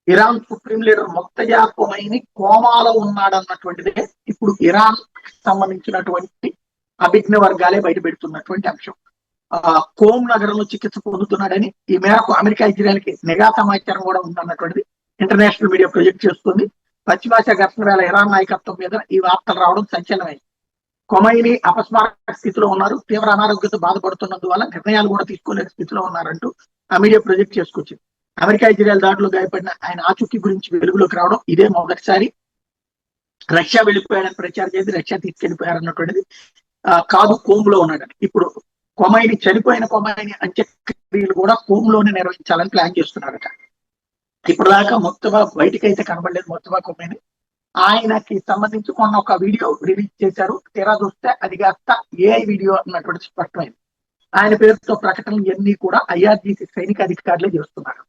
Iran supreme leader మొత్తజా Khomeini కోమాలో ఉన్నాడన్నటువంటిదే ఇప్పుడు Iran సంబంధించినటువంటి అభిజ్ఞ వర్గాలే బయట పెడుతున్నటువంటి అంశం. కోమ్ నగరంలో చికిత్స పొందుతున్నాడని, ఈ మేరకు అమెరికా ఇజ్రాయెల్కి నిఘా సమాచారం కూడా ఉందన్నటువంటిది ఇంటర్నేషనల్ మీడియా ప్రొజెక్ట్ చేస్తుంది. పశ్చిమాసియా ఘర్షణ వేళ ఇరాన్ నాయకత్వం మీద ఈ వార్తలు రావడం సంచలనమైంది. ఖొమైనీ అపస్మారక స్థితిలో ఉన్నారు, తీవ్ర అనారోగ్యంతో బాధపడుతున్నందువల్ల నిర్ణయాలు కూడా తీసుకోలేని స్థితిలో ఉన్నారంటూ ఆ మీడియా ప్రొజెక్ట్ చేసుకొచ్చింది. అమెరికా ఇజ్రాయెల్ దాడిలో గాయపడిన ఆయన ఆచూకీ గురించి వెలుగులోకి రావడం ఇదే మొదటిసారి. రష్యా వెళ్ళిపోయాడని ప్రచారం చేసి రష్యా తీసుకెళ్లిపోయారన్నటువంటిది కాదు, కోమ్ లో ఉన్నాడని. ఇప్పుడు ఖొమైనీ చనిపోయిన ఖొమైనీ అంత్యక్రియలు కూడా కోమ్ లోనే నిర్వహించాలని ప్లాన్ చేస్తున్నారట. ఇప్పుడు దాకా మొత్తగా బయటికి అయితే కనబడలేదు మొత్తగా ఖొమైనీ. ఆయనకి సంబంధించి మొన్న ఒక వీడియో రిలీజ్ చేశారు. తీరా చూస్తే అది కాస్త ఏఐ వీడియో అన్నటువంటి స్పష్టమైంది. ఆయన పేరుతో ప్రకటనలు ఇవన్నీ కూడా IRGC సైనిక అధికారులే చేస్తున్నారు.